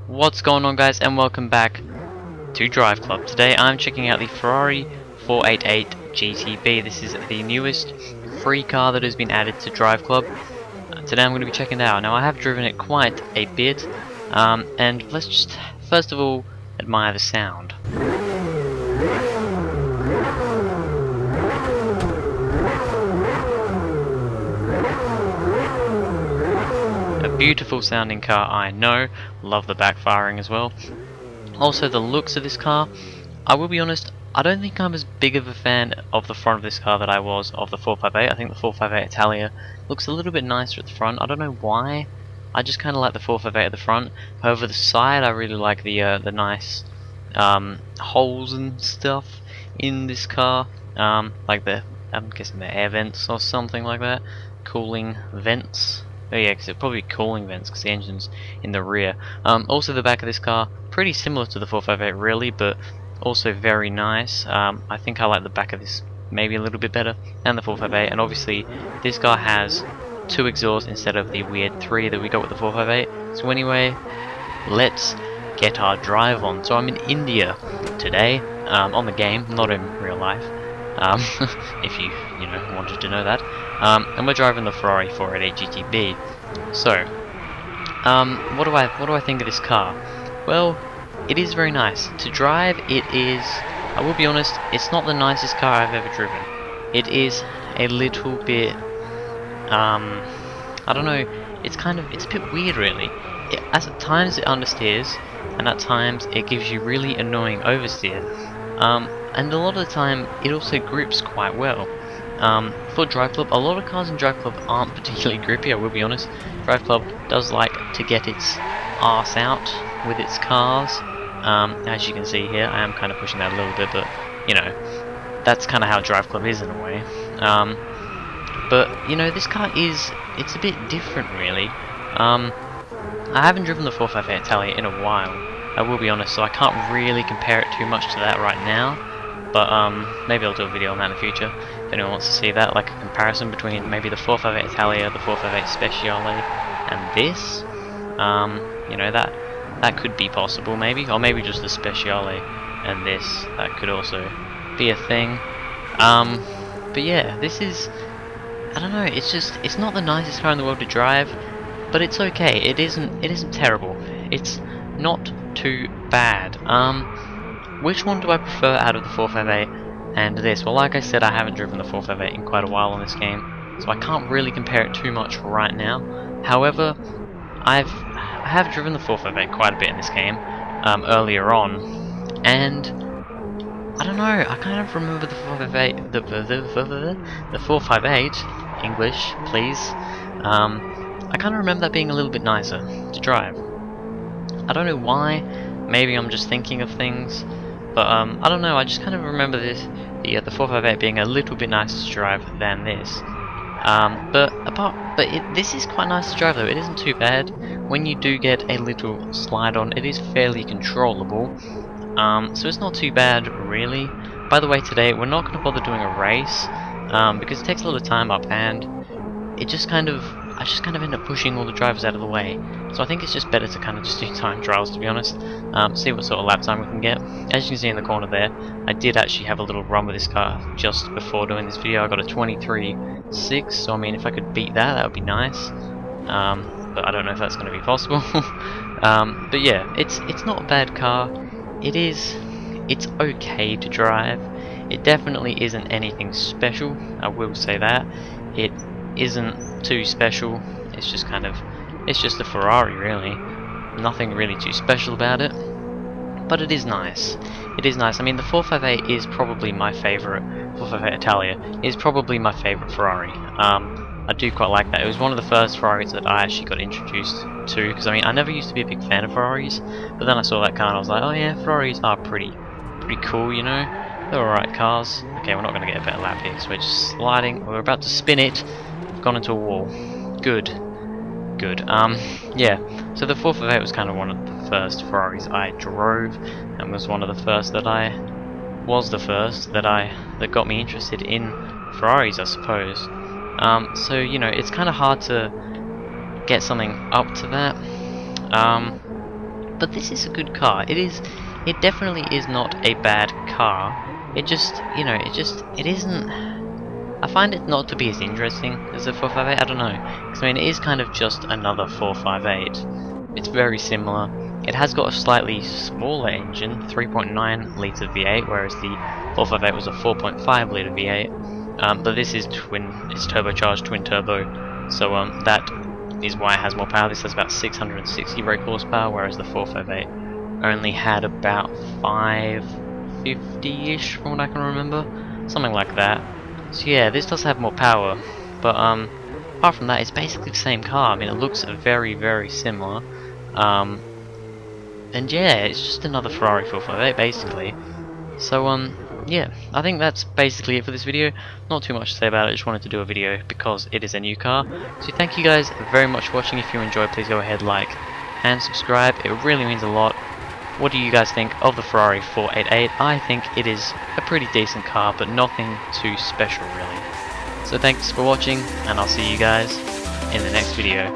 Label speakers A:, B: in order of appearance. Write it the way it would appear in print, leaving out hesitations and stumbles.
A: What's going on, guys, and welcome back to Drive Club. Today I'm checking out the Ferrari 488 GTB. This is the newest free car that has been added to Drive Club. Today I'm going to be checking it out. Now I have driven it quite a bit, and let's just first of all admire the sound. Beautiful sounding car, I know. Love the backfiring as well. Also, the looks of this car, I will be honest, I don't think I'm as big of a fan of the front of this car that I was of the 458. I think the 458 Italia looks a little bit nicer at the front. I don't know why. I just kind of like the 458 at the front. However, the side, I really like the nice holes and stuff in this car. Like I'm guessing the air vents or something like that. Cooling vents. Oh yeah, because it's probably cooling vents because the engine's in the rear. Also, the back of this car, pretty similar to the 458 really, but also very nice. I think I like the back of this maybe a little bit better than the 458, and obviously this car has 2 exhausts instead of the weird 3 that we got with the 458. So anyway, let's get our drive on. So I'm in India today, on the game, not in real life. If you wanted to know that. And we're driving the Ferrari 488 GTB. So, what do I think of this car? Well, it is very nice to drive. It is. I will be honest. It's not the nicest car I've ever driven. It is a little bit. I don't know. It's a bit weird, really. At times it understeers, and at times it gives you really annoying oversteer. And a lot of the time it also grips quite well. For Drive Club, a lot of cars in Drive Club aren't particularly grippy, I will be honest. Drive Club does like to get its arse out with its cars. As you can see here, I am kind of pushing that a little bit, but you know, that's kind of how Drive Club is in a way. But you know, this car it's a bit different really. I haven't driven the 458 Italia in a while, I will be honest, so I can't really compare it too much to that right now. But maybe I'll do a video on that in the future if anyone wants to see that, like a comparison between maybe the 458 Italia, the 458 Speciale, and this. You know, that could be possible maybe, or maybe just the Speciale and this. That could also be a thing. But yeah, this is, I don't know. It's not the nicest car in the world to drive, but it's okay. It isn't terrible. It's not too bad. Which one do I prefer out of the 458 and this? Well, like I said, I haven't driven the 458 in quite a while on this game, so I can't really compare it too much right now. However, I have driven the 458 quite a bit in this game earlier on, and I don't know. I kind of remember the 458, the 458 English, please. I kind of remember that being a little bit nicer to drive. I don't know why. Maybe I'm just thinking of things. But I don't know, I just kind of remember the 458 being a little bit nicer to drive than this. This is quite nice to drive though. It isn't too bad. When you do get a little slide on, it is fairly controllable. So it's not too bad really. By the way, today we're not going to bother doing a race because it takes a lot of time up, and I just kind of end up pushing all the drivers out of the way. So I think it's just better to kind of just do time trials, to be honest. See what sort of lap time we can get. As you can see in the corner there, I did actually have a little run with this car just before doing this video. I got a 23.6, so I mean, if I could beat that, that would be nice. But I don't know if that's going to be possible. But yeah, it's not a bad car. It's okay to drive. It definitely isn't anything special, I will say that. It isn't too special. It's just a Ferrari really. Nothing really too special about it. But it is nice. It is nice. I mean, the 458 is probably my favourite. 458 Italia is probably my favourite Ferrari. I do quite like that. It was one of the first Ferraris that I actually got introduced to, because I mean, I never used to be a big fan of Ferraris, but then I saw that car and I was like, oh yeah, Ferraris are pretty cool, you know. They're alright cars. Okay, we're not going to get a better lap here because we're just sliding. We're about to spin it. We've gone into a wall. Good. Yeah, so the 458 was kind of one of the first Ferraris I drove, and was one of the first that got me interested in Ferraris, I suppose. So you know, it's kind of hard to get something up to that. But this is a good car. It definitely is not a bad car. It just, you know, it isn't. I find it not to be as interesting as a 458. I don't know, because I mean, it is kind of just another 458. It's very similar. It has got a slightly smaller engine, 3.9 litre V8, whereas the 458 was a 4.5 litre V8. But this is it's turbocharged twin turbo, so that is why it has more power. This has about 660 brake horsepower, whereas the 458 only had about 550-ish from what I can remember, something like that. So yeah, this does have more power, but apart from that, it's basically the same car. I mean, it looks very, very similar. And yeah, it's just another Ferrari 458 basically. So yeah, I think that's basically it for this video. Not too much to say about it, I just wanted to do a video because it is a new car. So thank you guys very much for watching. If you enjoyed, please go ahead, like and subscribe. It really means a lot. What do you guys think of the Ferrari 488? I think it is a pretty decent car, but nothing too special really. So thanks for watching, and I'll see you guys in the next video.